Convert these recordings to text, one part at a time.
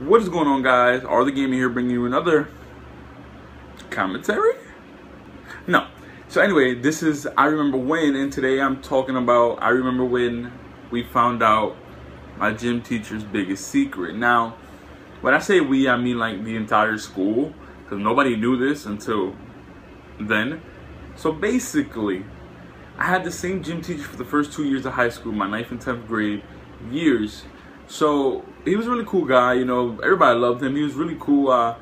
What is going on, guys? RTheGamer here, bringing you another commentary? No. So anyway, this is I Remember When, and today I'm talking about I remember when we found out my gym teacher's biggest secret. Now, when I say we, I mean like the entire school, because nobody knew this until then. So basically, I had the same gym teacher for the first 2 years of high school, my 9th and 10th grade years. So he was a really cool guy, you know, everybody loved him. He was really cool. I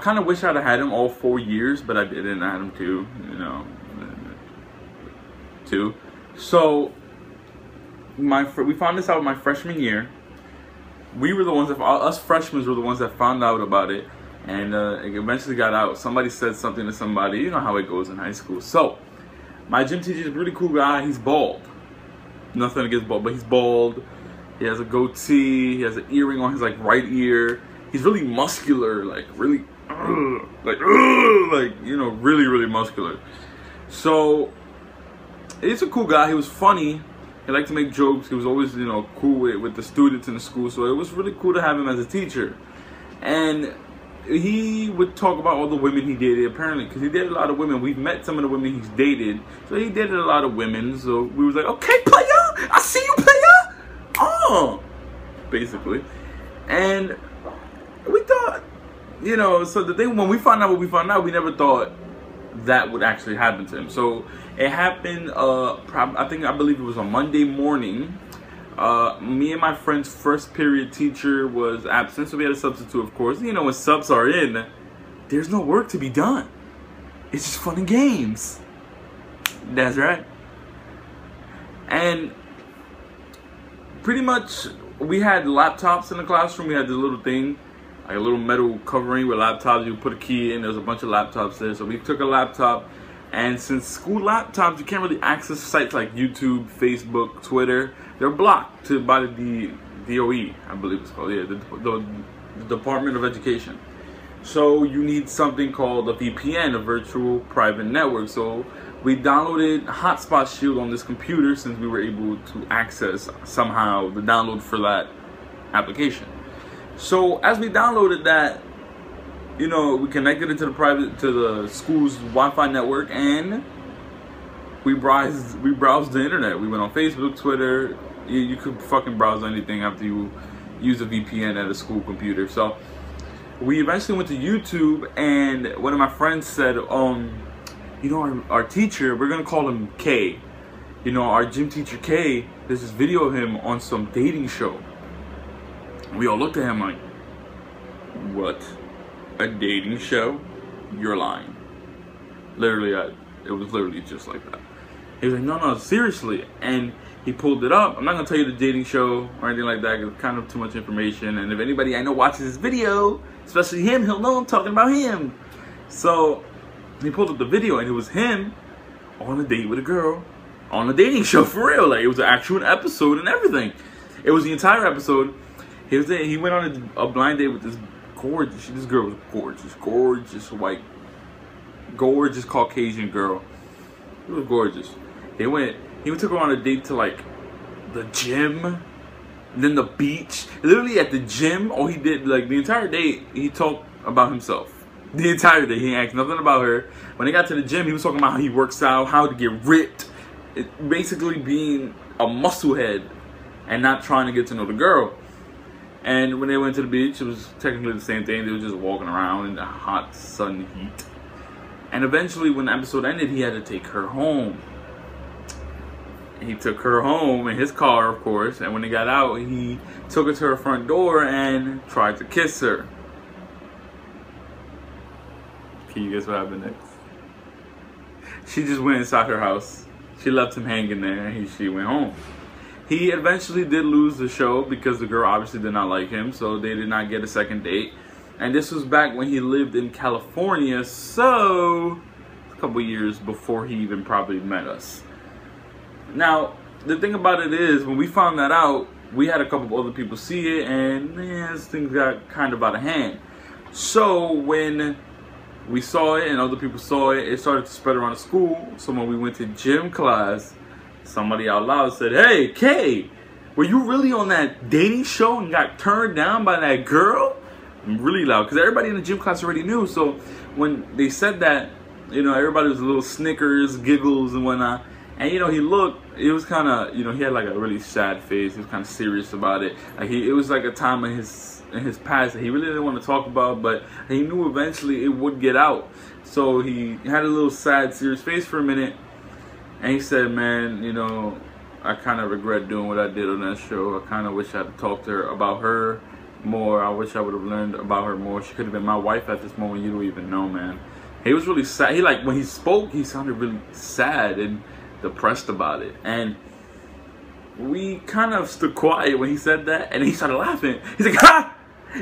kind of wish I'd have had him all 4 years, but I didn't. I had him two. So we found this out my freshman year. We were the ones that, us freshmen were the ones that found out about it. And it eventually got out. Somebody said something to somebody. You know how it goes in high school. So my gym teacher is a really cool guy. He's bald. Nothing against bald, but he's bald. He has a goatee. He has an earring on his right ear. He's really muscular, really muscular. So he's a cool guy. He was funny. He liked to make jokes. He was always, cool with the students in the school. So it was really cool to have him as a teacher. And he would talk about all the women he dated, apparently, because he dated a lot of women. We've met some of the women he's dated. So he dated a lot of women. So we was like, okay, player, I see you, player. Oh, basically. And we thought, so the thing, when we found out what we found out, we never thought that would actually happen to him. So it happened, I believe it was on Monday morning. Me and my friend's first period teacher was absent, so we had a substitute, of course. When subs are in, there's no work to be done. It's just fun and games. That's right. And pretty much, we had laptops in the classroom. We had this little thing, like a little metal covering with laptops. You put a key in, there was a bunch of laptops there. So we took a laptop, and since school laptops, you can't really access sites like YouTube, Facebook, Twitter. They're blocked by the DOE, I believe it's called, the Department of Education. So you need something called a VPN, a virtual private network. So we downloaded Hotspot Shield on this computer since we were able to access somehow the download for that application. So as we downloaded that, we connected it to the school's Wi-Fi network, and we browsed the internet. We went on Facebook, Twitter. You could fucking browse anything after you use a VPN at a school computer. So we eventually went to YouTube, and one of my friends said, our teacher, we're gonna call him K. Our gym teacher K, there's this video of him on some dating show. We all looked at him like, what? A dating show? You're lying. Literally, it was literally just like that. He was like, no, seriously. And he pulled it up. I'm not gonna tell you the dating show or anything like that, because it's kind of too much information. And if anybody I know watches this video, especially him, he'll know I'm talking about him. So he pulled up the video, and it was him on a date with a girl on a dating show, for real. Like, it was an actual episode and everything. It was the entire episode. He was there. He went on a blind date with this girl was gorgeous white, gorgeous Caucasian girl. It was gorgeous. He took her on a date to the gym, then the beach. Literally at the gym, all he did, the entire date, he talked about himself. The entire day, he asked nothing about her. When they got to the gym, he was talking about how he works out, how to get ripped. Basically being a musclehead and not trying to get to know the girl. And when they went to the beach, it was technically the same thing. They were just walking around in the hot sun heat. And eventually, when the episode ended, he had to take her home. He took her home in his car, of course. And when they got out, he took her to her front door and tried to kiss her. Can you guess what happened next? She just went inside her house. She left him hanging there, and she went home. He eventually did lose the show because the girl obviously did not like him, so they did not get a second date. And this was back when he lived in California, so a couple years before he even probably met us. Now, the thing about it is, when we found that out, we had a couple of other people see it, and things got kind of out of hand. So when we saw it and other people saw it, it started to spread around the school. So when we went to gym class, somebody out loud said, "Hey, Kay, were you really on that dating show and got turned down by that girl?" really loud, because everybody in the gym class already knew. So when they said that, you know, everybody was a little snickers, giggles, and whatnot. And you know, he looked. It was kind of, you know, he had like a really sad face. He was kind of serious about it. Like it was like a time in his past that he really didn't want to talk about, but he knew eventually it would get out. So he had a little sad, serious face for a minute, and he said, "Man, you know, I kind of regret doing what I did on that show. I kind of wish I had talked to her about her more. I wish I would have learned about her more. She could have been my wife at this moment. You don't even know, man." He was really sad. He, like, when he spoke, he sounded really sad and depressed about it. And we kind of stood quiet when he said that, and he started laughing. He's like, "Ha!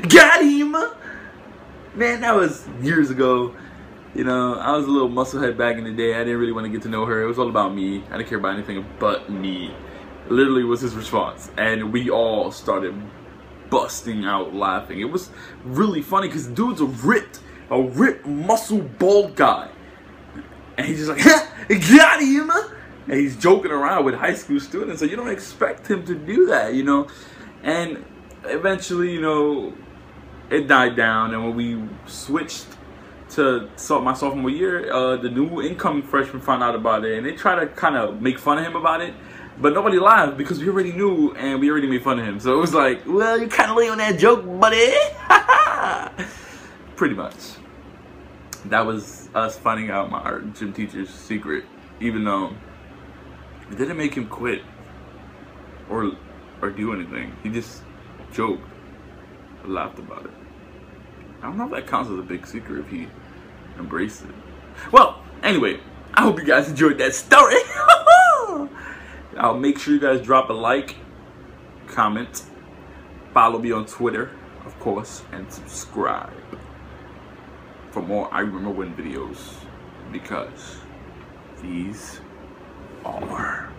Got him!" Man, that was years ago. You know, I was a little musclehead back in the day. I didn't really want to get to know her. It was all about me. I didn't care about anything but me. Literally was his response. And we all started busting out laughing. It was really funny because the dude's a ripped, muscle, bald guy. And he's just like, "Ha! Got him!" And he's joking around with high school students. So you don't expect him to do that, you know. And eventually, you know, it died down. And when we switched to my sophomore year, the new incoming freshman found out about it, and they tried to kind of make fun of him about it, but nobody laughed because we already knew and we already made fun of him. So it was like, well, you kind of late on that joke, buddy. Pretty much. That was us finding out my art gym teacher's secret, even though it didn't make him quit or do anything. He just joked, laughed about it. I don't know if that counts as a big secret if he embraced it. Well, anyway, I hope you guys enjoyed that story. I'll make sure you guys drop a like, comment, follow me on Twitter, of course, and subscribe for more I Remember When videos, because these are